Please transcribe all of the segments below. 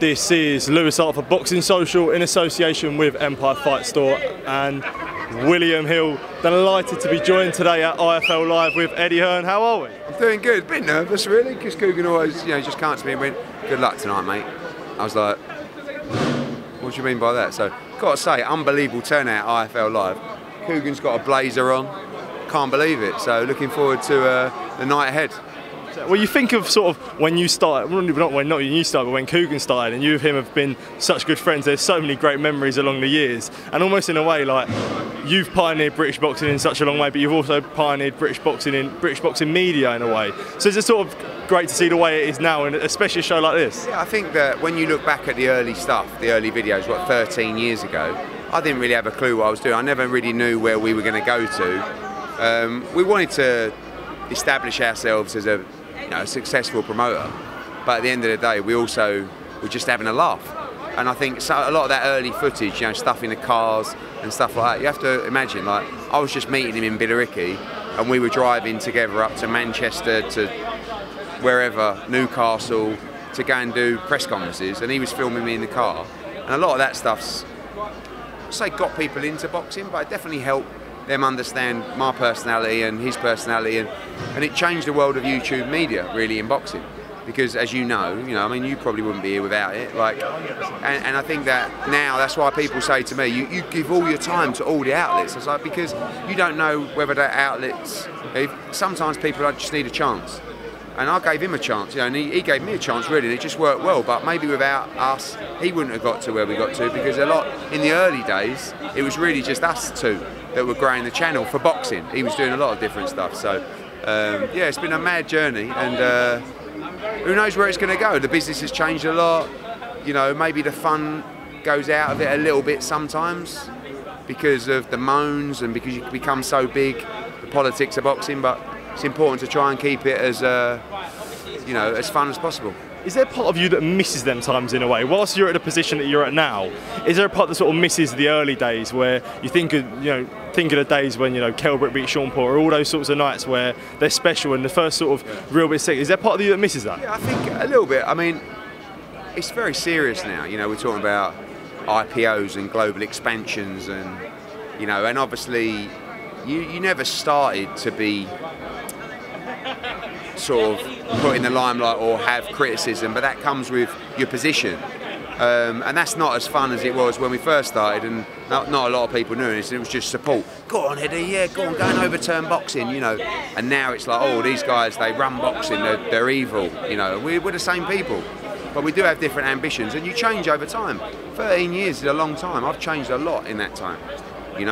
This is Lewis Hart for Boxing Social in association with Empire Fight Store and William Hill. Delighted to be joined today at IFL Live with Eddie Hearn. How are we? I'm doing good. A bit nervous really, because Coogan always, just comes to me and went, "Good luck tonight, mate." I was like, "What do you mean by that?" So, got to say, unbelievable turnout at IFL Live. Coogan's got a blazer on. Can't believe it. So, looking forward to the night ahead. Well, you think of sort of when you started, not when you started, but when Coogan started, and you and him have been such good friends. There's so many great memories along the years, and almost in a way, like you've pioneered British boxing in such a long way, but you've also pioneered British boxing media in a way. So it's just sort of great to see the way it is now, and especially a show like this. Yeah, I think that when you look back at the early stuff, the early videos, 13 years ago, I didn't really have a clue what I was doing. I never really knew where we were going to go to. We wanted to establish ourselves as a successful promoter, but at the end of the day we were just having a laugh. And I think a lot of that early footage, stuff in the cars and stuff like that, you have to imagine, like, I was just meeting him in Billericay and we were driving together up to Manchester, to wherever, Newcastle, to go and do press conferences, and he was filming me in the car. And a lot of that stuff's, I'd say, got people into boxing, but it definitely helped them understand my personality and his personality, and it changed the world of YouTube media really in boxing, because as you know, I mean, you probably wouldn't be here without it. And I think that now that's why people say to me, you give all your time to all the outlets. It's like, because you don't know whether that outlets. Sometimes people just need a chance, and I gave him a chance, and he gave me a chance really, and it just worked well. But maybe without us, he wouldn't have got to where we got to, because a lot in the early days it was really just us two that were growing the channel for boxing. He was doing a lot of different stuff. So yeah, it's been a mad journey, and who knows where it's going to go. The business has changed a lot. Maybe the fun goes out of it a little bit sometimes because of the moans and because you become so big, the politics of boxing. But it's important to try and keep it as as fun as possible. Is there a part of you that misses them times in a way? Whilst you're at the position that you're at now, is there a part that sort of misses the early days where you think of the days when Kell Brook beat Sean Paul, or all those sorts of nights where they're special and the first sort of real bit sick? Is there a part of you that misses that? Yeah, I think a little bit. I mean, it's very serious now. We're talking about IPOs and global expansions, and and obviously you never started to be sort of put in the limelight or have criticism, but that comes with your position, and that's not as fun as it was when we first started, and not a lot of people knew it. It was just support. Go on, Eddie, yeah, go on, and overturn boxing, and now it's like, oh, these guys, they run boxing, they're evil, we're the same people, but we do have different ambitions, and you change over time. 13 years is a long time. I've changed a lot in that time, you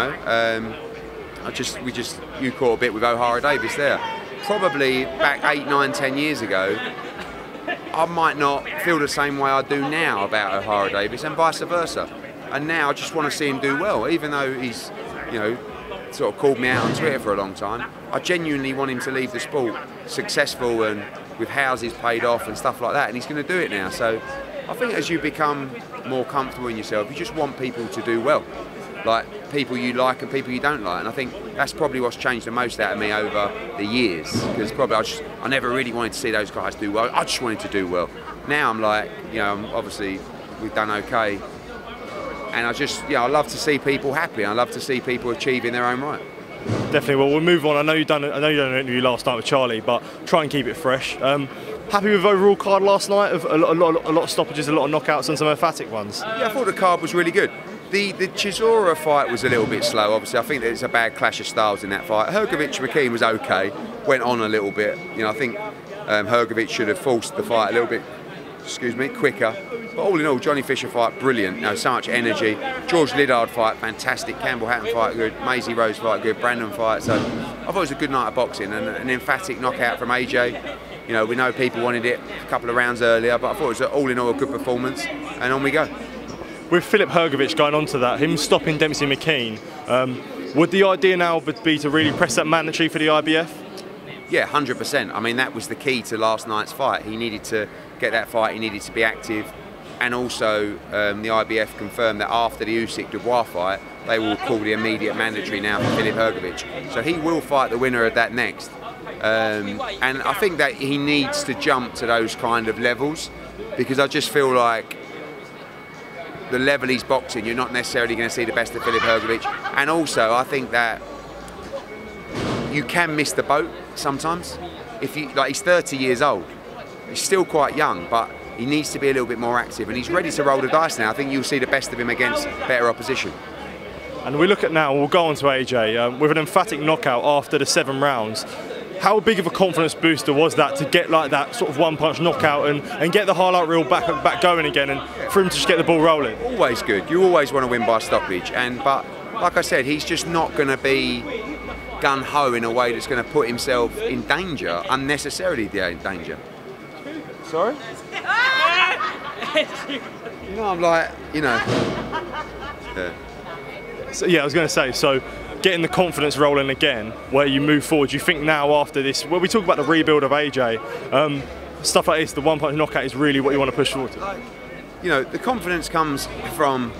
caught a bit with O'Hara Davis there. Probably back 8, 9, 10 years ago, I might not feel the same way I do now about O'Hara Davis, and vice versa. And now I just want to see him do well, even though he's, sort of called me out on Twitter for a long time. I genuinely want him to leave the sport successful and with houses paid off and stuff like that, and he's going to do it now. So I think as you become more comfortable in yourself, you just want people to do well. Like people you like and people you don't like, and I think that's probably what's changed the most out of me over the years, because probably I never really wanted to see those guys do well. I just wanted to do well. Now I'm like, obviously we've done okay, and I love to see people happy. I love to see people achieving their own right. Definitely. Well, we'll move on. I know you done an interview last night with Charlie, but try and keep it fresh. Happy with overall card last night? Of a lot of stoppages, a lot of knockouts, and some emphatic ones. Yeah, I thought the card was really good. The Chisora fight was a little bit slow, obviously. I think there's a bad clash of styles in that fight. Hrgovic-McKean was okay, went on a little bit. I think Hrgovic should have forced the fight a little bit, quicker. But all in all, Johnny Fisher fight, brilliant. So much energy. George Liddard fight, fantastic. Campbell Hatton fight, good. Maisie Rose fight, good. Brandon fight. So I thought it was a good night of boxing, and an emphatic knockout from AJ. We know people wanted it a couple of rounds earlier, but I thought it was all in all a good performance, and on we go. With Philip Hrgovic going on to that, him stopping Dempsey McKean, would the idea now be to really press that mandatory for the IBF? Yeah, 100%. I mean, that was the key to last night's fight. He needed to get that fight, he needed to be active, and also the IBF confirmed that after the Usyk Dubois fight, they will call the immediate mandatory now for Philip Hrgovic. So he will fight the winner of that next. And I think that he needs to jump to those kind of levels, because I just feel like the level he's boxing, you're not necessarily going to see the best of Filip Hrgovic. And also, I think that you can miss the boat sometimes. If you, like, he's 30 years old, he's still quite young, but he needs to be a little bit more active, and he's ready to roll the dice now. I think you'll see the best of him against better opposition. And we look at now, we'll go on to AJ, with an emphatic knockout after the 7 rounds. How big of a confidence booster was that to get like that sort of one-punch knockout and get the highlight reel back going again, and for him to just get the ball rolling? Always good. You always want to win by stoppage, but like I said, he's just not going to be gun-ho in a way that's going to put himself in danger, unnecessarily in danger. Sorry? You know, I'm like, you know. Yeah. So, yeah, I was going to say, so getting the confidence rolling again, where you move forward, you think now after this, when we talk about the rebuild of AJ, stuff like this, the one-punch knockout is really what you want to push forward to? You know, the confidence comes from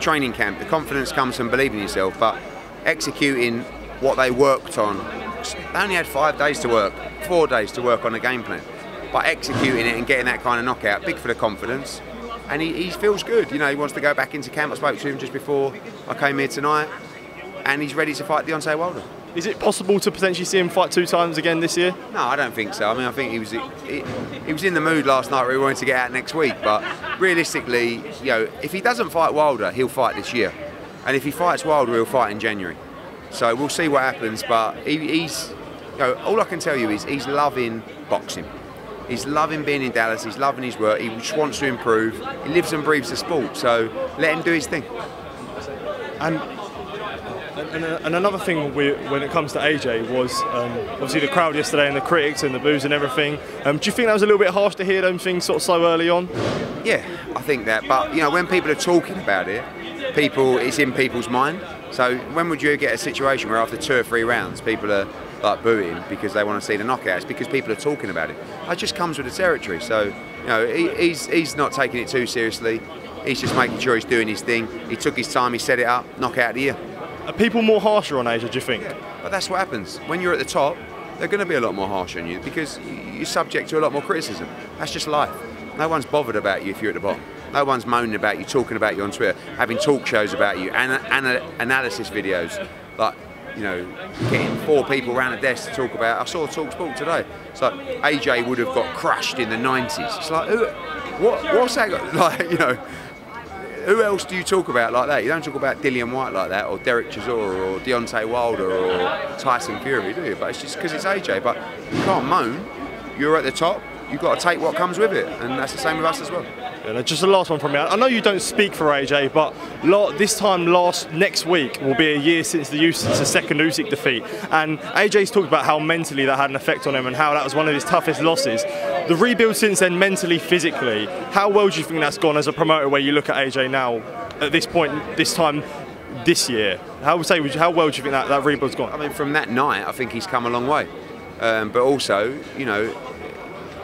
training camp, the confidence comes from believing in yourself, but executing what they worked on. They only had 5 days to work, 4 days to work on a game plan. But executing it and getting that kind of knockout, big for the confidence. And he feels good. You know, he wants to go back into camp. I spoke to him just before I came here tonight, and he's ready to fight Deontay Wilder. Is it possible to potentially see him fight 2 times again this year? No, I don't think so. I mean, I think he was in the mood last night where he wanted to get out next week. But realistically, you know, if he doesn't fight Wilder, he'll fight this year. And if he fights Wilder, he'll fight in January. So we'll see what happens. But he's, you know, all I can tell you is he's loving boxing. He's loving being in Dallas, he's loving his work, he just wants to improve, he lives and breathes the sport, so let him do his thing. And another thing when it comes to AJ was obviously the crowd yesterday and the critics and the boos and everything. Do you think that was a little bit harsh to hear those things sort of so early on? Yeah, I think that, but you know, when people are talking about it, it's in people's mind. So when would you get a situation where after 2 or 3 rounds people are like booing because they want to see the knockouts, because people are talking about it? It just comes with the territory. So you know, he's not taking it too seriously. He's just making sure he's doing his thing. He took his time, he set it up, knockout of the year. Are people more harsher on AJ, do you think? Yeah, but that's what happens. When you're at the top, they're going to be a lot more harsh on you because you're subject to a lot more criticism. That's just life. No one's bothered about you if you're at the bottom. No one's moaning about you, talking about you on Twitter, having talk shows about you, and analysis videos. Like, you know, getting 4 people around a desk to talk about. I saw TALKSPORT today. It's like AJ would have got crushed in the 90s. It's like, what's that got? Like, you know, who else do you talk about like that? You don't talk about Dillian Whyte like that, or Derek Chisora, or Deontay Wilder, or Tyson Fury, do you? But it's just because it's AJ. But you can't moan. You're at the top. You've got to take what comes with it, and that's the same with us as well. Yeah, just the last one from me. I know you don't speak for AJ, but this time next week will be a year since the second Usyk defeat, and AJ's talked about how mentally that had an effect on him and how that was one of his toughest losses. The rebuild since then, mentally, physically, how well do you think that's gone as a promoter where you look at AJ now, at this point, this time this year? How well do you think that rebuild's gone? I mean, from that night, I think he's come a long way. But also, you know,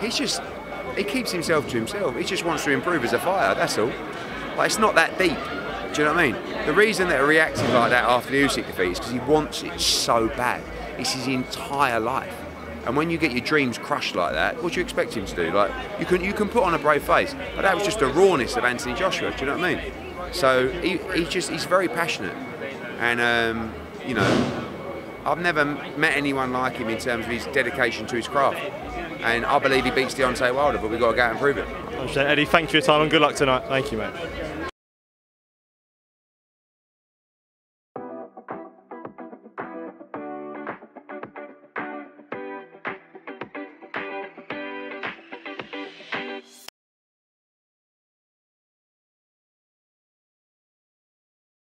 he keeps himself to himself. He just wants to improve as a fighter, that's all. Like, it's not that deep. Do you know what I mean? The reason that he reacted like that after the Usyk defeat is because he wants it so bad. It's his entire life. And when you get your dreams crushed like that, what do you expect him to do? Like, you can put on a brave face, but that was just the rawness of Anthony Joshua. Do you know what I mean? So he's very passionate, and you know, I've never met anyone like him in terms of his dedication to his craft. And I believe he beats Deontay Wilder, but we've got to go out and prove it. Eddie, thank you for your time and good luck tonight. Thank you, mate.